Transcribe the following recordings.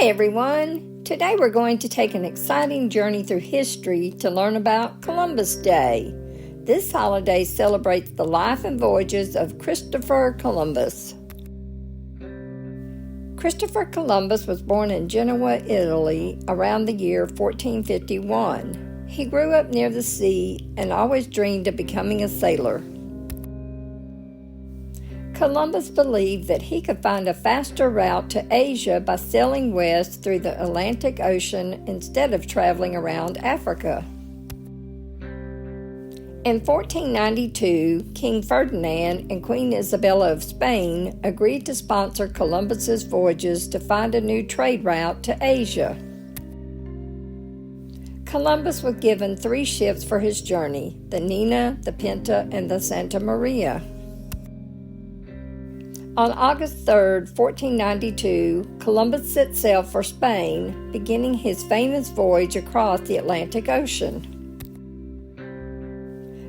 Hi everyone! Today we're going to take an exciting journey through history to learn about Columbus Day. This holiday celebrates the life and voyages of Christopher Columbus. Christopher Columbus was born in Genoa, Italy, around the year 1451. He grew up near the sea and always dreamed of becoming a sailor. Columbus believed that he could find a faster route to Asia by sailing west through the Atlantic Ocean instead of traveling around Africa. In 1492, King Ferdinand and Queen Isabella of Spain agreed to sponsor Columbus's voyages to find a new trade route to Asia. Columbus was given 3 ships for his journey: the Nina, the Pinta, and the Santa Maria. On August 3, 1492, Columbus set sail for Spain, beginning his famous voyage across the Atlantic Ocean.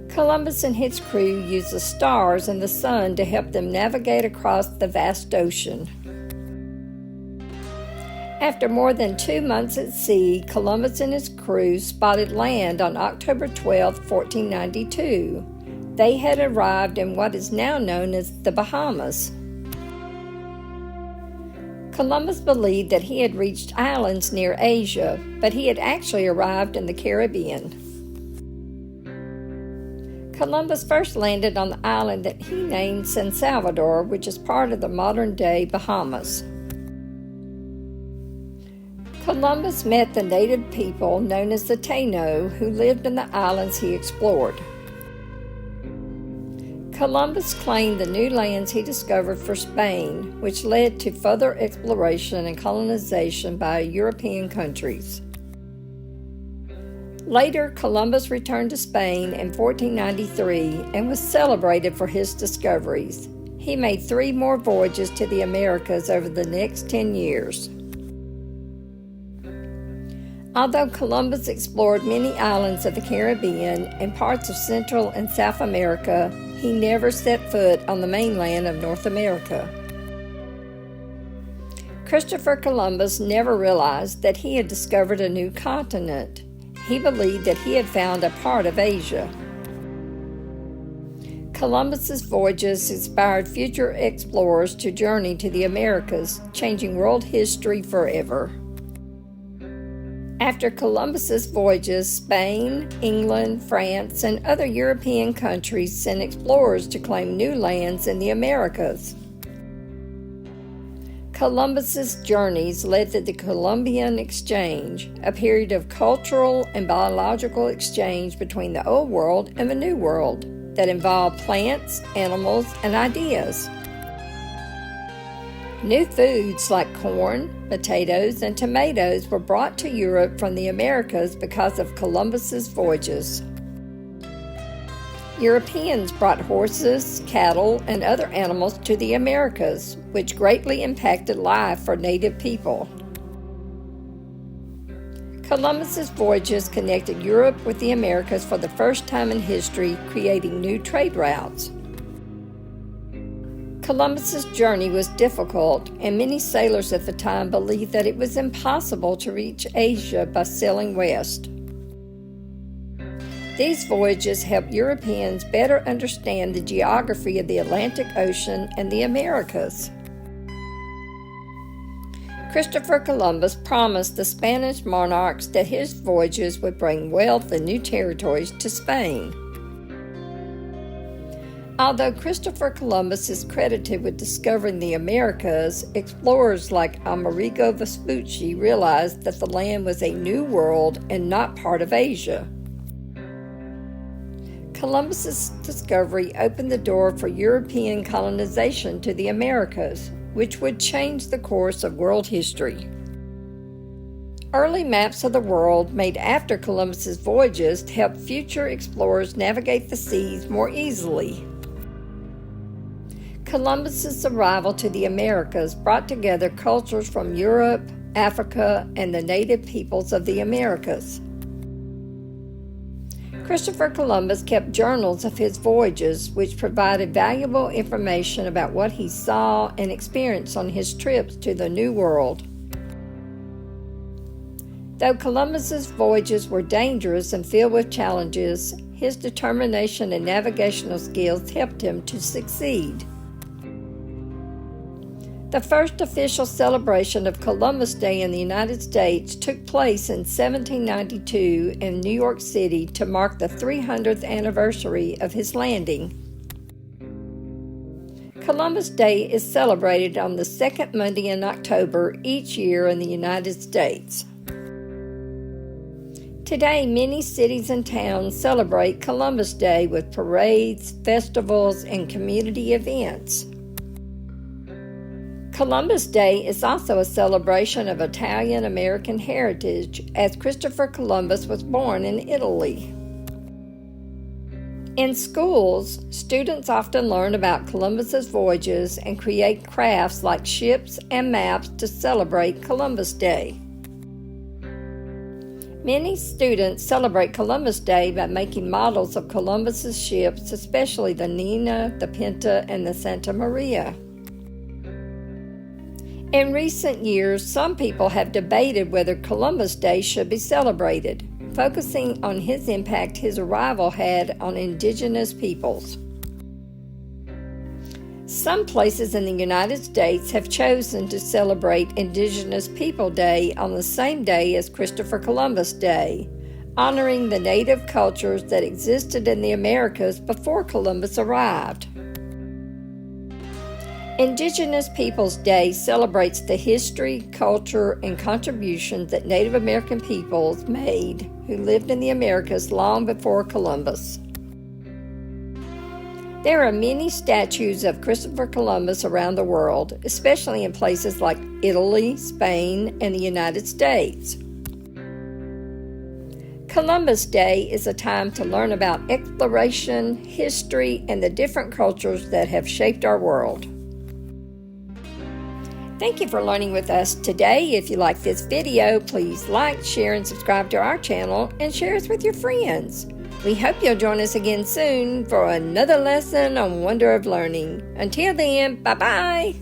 Columbus and his crew used the stars and the sun to help them navigate across the vast ocean. After more than 2 months at sea, Columbus and his crew spotted land on October 12, 1492. They had arrived in what is now known as the Bahamas. Columbus believed that he had reached islands near Asia, but he had actually arrived in the Caribbean. Columbus first landed on the island that he named San Salvador, which is part of the modern-day Bahamas. Columbus met the native people known as the Taino, who lived in the islands he explored. Columbus claimed the new lands he discovered for Spain, which led to further exploration and colonization by European countries. Later, Columbus returned to Spain in 1493 and was celebrated for his discoveries. He made 3 more voyages to the Americas over the next 10 years. Although Columbus explored many islands of the Caribbean and parts of Central and South America, he never set foot on the mainland of North America. Christopher Columbus never realized that he had discovered a new continent. He believed that he had found a part of Asia. Columbus's voyages inspired future explorers to journey to the Americas, changing world history forever. After Columbus's voyages, Spain, England, France, and other European countries sent explorers to claim new lands in the Americas. Columbus's journeys led to the Columbian Exchange, a period of cultural and biological exchange between the Old World and the New World that involved plants, animals, and ideas. New foods like corn, potatoes, and tomatoes were brought to Europe from the Americas because of Columbus's voyages. Europeans brought horses, cattle, and other animals to the Americas, which greatly impacted life for native people. Columbus's voyages connected Europe with the Americas for the first time in history, creating new trade routes. Columbus's journey was difficult, and many sailors at the time believed that it was impossible to reach Asia by sailing west. These voyages helped Europeans better understand the geography of the Atlantic Ocean and the Americas. Christopher Columbus promised the Spanish monarchs that his voyages would bring wealth and new territories to Spain. Although Christopher Columbus is credited with discovering the Americas, explorers like Amerigo Vespucci realized that the land was a new world and not part of Asia. Columbus's discovery opened the door for European colonization to the Americas, which would change the course of world history. Early maps of the world made after Columbus's voyages helped future explorers navigate the seas more easily. Columbus's arrival to the Americas brought together cultures from Europe, Africa, and the native peoples of the Americas. Christopher Columbus kept journals of his voyages, which provided valuable information about what he saw and experienced on his trips to the New World. Though Columbus's voyages were dangerous and filled with challenges, his determination and navigational skills helped him to succeed. The first official celebration of Columbus Day in the United States took place in 1792 in New York City to mark the 300th anniversary of his landing. Columbus Day is celebrated on the second Monday in October each year in the United States. Today, many cities and towns celebrate Columbus Day with parades, festivals, and community events. Columbus Day is also a celebration of Italian-American heritage, as Christopher Columbus was born in Italy. In schools, students often learn about Columbus's voyages and create crafts like ships and maps to celebrate Columbus Day. Many students celebrate Columbus Day by making models of Columbus's ships, especially the Nina, the Pinta, and the Santa Maria. In recent years, some people have debated whether Columbus Day should be celebrated, focusing on his impact his arrival had on indigenous peoples. Some places in the United States have chosen to celebrate Indigenous People Day on the same day as Christopher Columbus Day, honoring the native cultures that existed in the Americas before Columbus arrived. Indigenous Peoples Day celebrates the history, culture, and contributions that Native American peoples made who lived in the Americas long before Columbus. There are many statues of Christopher Columbus around the world, especially in places like Italy, Spain, and the United States. Columbus Day is a time to learn about exploration, history, and the different cultures that have shaped our world. Thank you for learning with us today. If you like this video, please like, share, and subscribe to our channel and share us with your friends. We hope you'll join us again soon for another lesson on Wonder of Learning. Until then, bye-bye.